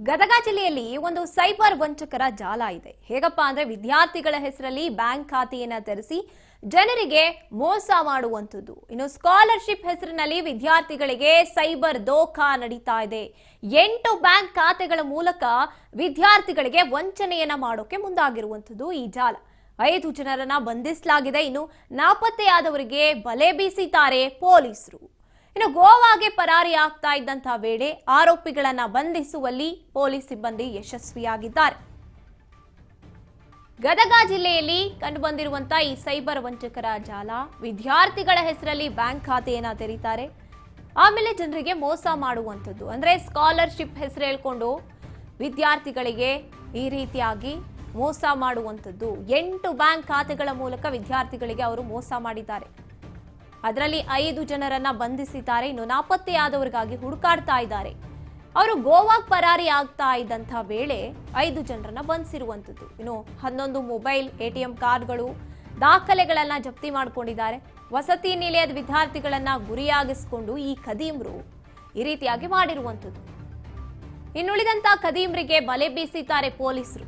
ಗದಗ ಜಿಲ್ಲೆಯಲ್ಲಿ ಒಂದು ಸೈಬರ್ ವಂಚಕರ ಜಾಲ ಇದೆ. ಹೇಗಪ್ಪ ಅಂದ್ರೆ ವಿದ್ಯಾರ್ಥಿಗಳ ಹೆಸರಲ್ಲಿ ಬ್ಯಾಂಕ್ ಖಾತೆಯನ್ನ ತೆರೆಸಿ ಜನರಿಗೆ ಮೋಸ ಮಾಡುವಂತದ್ದು. ಇನ್ನು ಸ್ಕಾಲರ್‌ಶಿಪ್ ಹೆಸರಿನಲ್ಲಿ ವಿದ್ಯಾರ್ಥಿಗಳಿಗೆ ಸೈಬರ್ ದೋಖಾ ನಡೀತಾ ಇದೆ. 8 ಬ್ಯಾಂಕ್ ಖಾತೆಗಳ ಮೂಲಕ ವಿದ್ಯಾರ್ಥಿಗಳಿಗೆ ವಂಚನೆಯನ್ನ ಮಾಡೋಕೆ ಮುಂದಾಗಿರುವಂತದ್ದು ಈ ಜಾಲ. 5 ಜನರನ್ನ ಬಂಧಿಸಲಾಗಿದೆ. ಇನ್ನು ನಾಪತ್ತೆಯಾದವರಿಗೆ ಬಲೆ ಬೀಸಿದ್ದಾರೆ ಪೊಲೀಸರು. ಇನ್ನು ಗೋವಾಗೆ ಪರಾರಿ ಆಗ್ತಾ ಇದ್ದಂತಹ ವೇಳೆ ಆರೋಪಿಗಳನ್ನ ಬಂಧಿಸುವಲ್ಲಿ ಪೊಲೀಸ್ ಸಿಬ್ಬಂದಿ ಯಶಸ್ವಿಯಾಗಿದ್ದಾರೆ. ಗದಗ ಜಿಲ್ಲೆಯಲ್ಲಿ ಕಂಡುಬಂದಿರುವಂತಹ ಈ ಸೈಬರ್ ವಂಚಕರ ಜಾಲ, ವಿದ್ಯಾರ್ಥಿಗಳ ಹೆಸರಲ್ಲಿ ಬ್ಯಾಂಕ್ ಖಾತೆಯನ್ನ ತೆರೀತಾರೆ, ಆಮೇಲೆ ಜನರಿಗೆ ಮೋಸ ಮಾಡುವಂಥದ್ದು. ಅಂದ್ರೆ ಸ್ಕಾಲರ್‌ಶಿಪ್ ಹೆಸರು ಹೇಳ್ಕೊಂಡು ವಿದ್ಯಾರ್ಥಿಗಳಿಗೆ ಈ ರೀತಿಯಾಗಿ ಮೋಸ ಮಾಡುವಂಥದ್ದು. 8 ಬ್ಯಾಂಕ್ ಖಾತೆಗಳ ಮೂಲಕ ವಿದ್ಯಾರ್ಥಿಗಳಿಗೆ ಅವರು ಮೋಸ ಮಾಡಿದ್ದಾರೆ. ಅದರಲ್ಲಿ 5 ಜನರನ್ನ ಬಂಧಿಸಿದ್ದಾರೆ. ಇನ್ನು ನಾಪತ್ತೆಯಾದವರಿಗಾಗಿ ಹುಡುಕಾಡ್ತಾ ಇದ್ದಾರೆ. ಅವರು ಗೋವಾಗೆ ಪರಾರಿ ಆಗ್ತಾ ಇದ್ದಂಥ ವೇಳೆ 5 ಜನರನ್ನ ಬಂಧಿಸಿರುವಂಥದ್ದು. ಇನ್ನು 11 ಮೊಬೈಲ್, ATM ಕಾರ್ಡ್ಗಳು, ದಾಖಲೆಗಳನ್ನ ಜಪ್ತಿ ಮಾಡಿಕೊಂಡಿದ್ದಾರೆ. ವಸತಿ ನಿಲಯದ ವಿದ್ಯಾರ್ಥಿಗಳನ್ನ ಗುರಿಯಾಗಿಸಿಕೊಂಡು ಈ ಖದೀಮ್ರು ಈ ರೀತಿಯಾಗಿ ಮಾಡಿರುವಂಥದ್ದು. ಇನ್ನುಳಿದಂತ ಖದೀಮ್ರಿಗೆ ಬಲೆ ಬೀಸಿದ್ದಾರೆ ಪೊಲೀಸರು.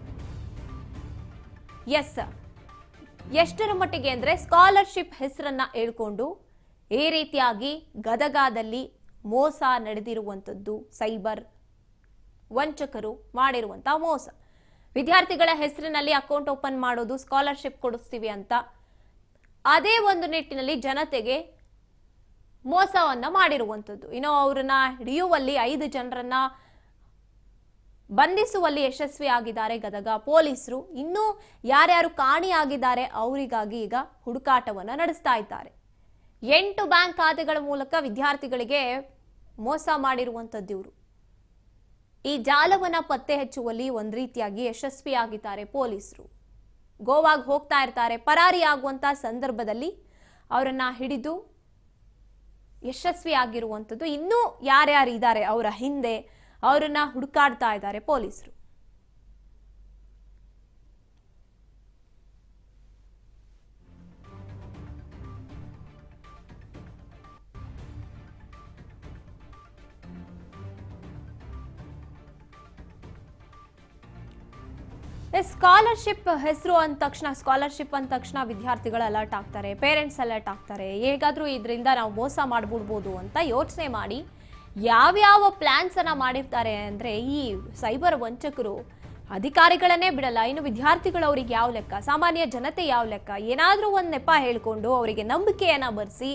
ಎಷ್ಟರ ಮಟ್ಟಿಗೆ ಅಂದ್ರೆ ಸ್ಕಾಲರ್‌ಶಿಪ್ ಹೆಸರನ್ನ ಹೇಳ್ಕೊಂಡು ಈ ರೀತಿಯಾಗಿ ಗದಗದಲ್ಲಿ ಮೋಸ ನಡೆದಿರುವಂಥದ್ದು. ಸೈಬರ್ ವಂಚಕರು ಮಾಡಿರುವಂತಹ ಮೋಸ. ವಿದ್ಯಾರ್ಥಿಗಳ ಹೆಸರಿನಲ್ಲಿ ಅಕೌಂಟ್ ಓಪನ್ ಮಾಡೋದು, ಸ್ಕಾಲರ್‌ಶಿಪ್ ಕೊಡಿಸ್ತೀವಿ ಅಂತ ಅದೇ ಒಂದು ನಿಟ್ಟಿನಲ್ಲಿ ಜನತೆಗೆ ಮೋಸವನ್ನ ಮಾಡಿರುವಂಥದ್ದು. ಇನ್ನು ಅವರನ್ನ ಹಿಡಿಯುವಲ್ಲಿ 5 ಜನರನ್ನ ಬಂಧಿಸುವಲ್ಲಿ ಯಶಸ್ವಿ ಆಗಿದ್ದಾರೆ ಗದಗ ಪೊಲೀಸರು. ಇನ್ನು ಯಾರ್ಯಾರು ಕಾಣಿಯಾಗಿದ್ದಾರೆ ಅವರಿಗಾಗಿ ಈಗ ಹುಡುಕಾಟವನ್ನ ನಡೆಸ್ತಾ ಇದ್ದಾರೆ. 8 ಬ್ಯಾಂಕ್ ಖಾತೆಗಳ ಮೂಲಕ ವಿದ್ಯಾರ್ಥಿಗಳಿಗೆ ಮೋಸ ಮಾಡಿರುವಂಥದ್ದು ಇವರು. ಈ ಜಾಲವನ್ನ ಪತ್ತೆ ಹಚ್ಚುವಲ್ಲಿ ಒಂದ್ ರೀತಿಯಾಗಿ ಯಶಸ್ವಿಯಾಗಿದ್ದಾರೆ ಪೊಲೀಸರು. ಗೋವಾಗೆ ಹೋಗ್ತಾ ಇರ್ತಾರೆ, ಪರಾರಿ ಆಗುವಂತ ಸಂದರ್ಭದಲ್ಲಿ ಅವರನ್ನ ಹಿಡಿದು ಯಶಸ್ವಿ ಆಗಿರುವಂಥದ್ದು. ಇನ್ನೂ ಯಾರ್ಯಾರು ಇದ್ದಾರೆ ಅವರ ಹಿಂದೆ ಅವರನ್ನ ಹುಡುಕಾಡ್ತಾ ಇದ್ದಾರೆ ಪೊಲೀಸರು. ಸ್ಕಾಲರ್‌ಶಿಪ್ ಹೆಸರು ಅಂದ ತಕ್ಷಣ, ಸ್ಕಾಲರ್‌ಶಿಪ್ ಅಂದ ತಕ್ಷಣ ವಿದ್ಯಾರ್ಥಿಗಳು ಅಲರ್ಟ್ ಆಗ್ತಾರೆ, ಪೇರೆಂಟ್ಸ್ ಅಲರ್ಟ್ ಆಗ್ತಾರೆ. ಹೇಗಾದ್ರೂ ಇದರಿಂದ ನಾವು ಮೋಸ ಮಾಡ್ಬಿಡ್ಬೋದು ಅಂತ ಯೋಚನೆ ಮಾಡಿ ಯಾವ್ಯಾವ ಪ್ಲಾನ್ಸ್ ಅನ್ನ ಮಾಡಿರ್ತಾರೆ ಅಂದ್ರೆ ಈ ಸೈಬರ್ ವಂಚಕರು ಅಧಿಕಾರಿಗಳನ್ನೇ ಬಿಡಲ್ಲ. ಇನ್ನು ವಿದ್ಯಾರ್ಥಿಗಳು ಅವ್ರಿಗೆ ಯಾವ ಲೆಕ್ಕ, ಸಾಮಾನ್ಯ ಜನತೆ ಯಾವ ಲೆಕ್ಕ, ಏನಾದ್ರೂ ಒಂದ್ ನೆಪ ಹೇಳ್ಕೊಂಡು ಅವರಿಗೆ ನಂಬಿಕೆಯನ್ನ ಬರ್ಸಿ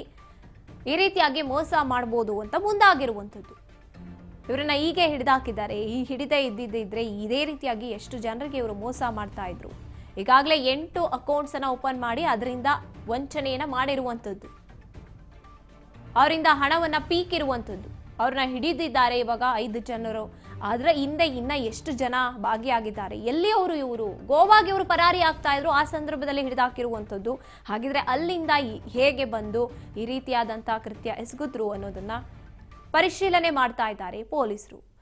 ಈ ರೀತಿಯಾಗಿ ಮೋಸ ಮಾಡ್ಬೋದು ಅಂತ ಮುಂದಾಗಿರುವಂಥದ್ದು. ಇವರನ್ನ ಹೀಗೆ ಹಿಡಿದಾಕಿದ್ದಾರೆ. ಈ ಹಿಡಿದೇ ಇದ್ದಿದ್ರೆ ಇದೇ ರೀತಿಯಾಗಿ ಎಷ್ಟು ಜನರಿಗೆ ಇವರು ಮೋಸ ಮಾಡ್ತಾ ಇದ್ರು. ಈಗಾಗಲೇ 8 ಅಕೌಂಟ್ಸ್ ಅನ್ನ ಓಪನ್ ಮಾಡಿ ಅದರಿಂದ ವಂಚನೆಯನ್ನ ಮಾಡಿರುವಂಥದ್ದು, ಅವರಿಂದ ಹಣವನ್ನ ಪೀಕಿರುವಂಥದ್ದು. ಅವ್ರನ್ನ ಹಿಡಿದಿದ್ದಾರೆ ಇವಾಗ 5 ಜನರು. ಆದ್ರೆ ಹಿಂದೆ ಇನ್ನ ಎಷ್ಟು ಜನ ಭಾಗಿಯಾಗಿದ್ದಾರೆ, ಎಲ್ಲಿ ಅವರು ಇವರು ಗೋವಾಗೆ ಇವರು ಪರಾರಿ ಆಗ್ತಾ ಇದ್ರು, ಆ ಸಂದರ್ಭದಲ್ಲಿ ಹಿಡಿದಾಕಿರುವಂಥದ್ದು. ಹಾಗಿದ್ರೆ ಅಲ್ಲಿಂದ ಹೇಗೆ ಬಂದು ಈ ರೀತಿಯಾದಂತಹ ಕೃತ್ಯ ಎಸಗಿದ್ರು ಅನ್ನೋದನ್ನ ಪರಿಶೀಲನೆ ಮಾಡ್ತಾ ಇದ್ದಾರೆ ಪೊಲೀಸರು.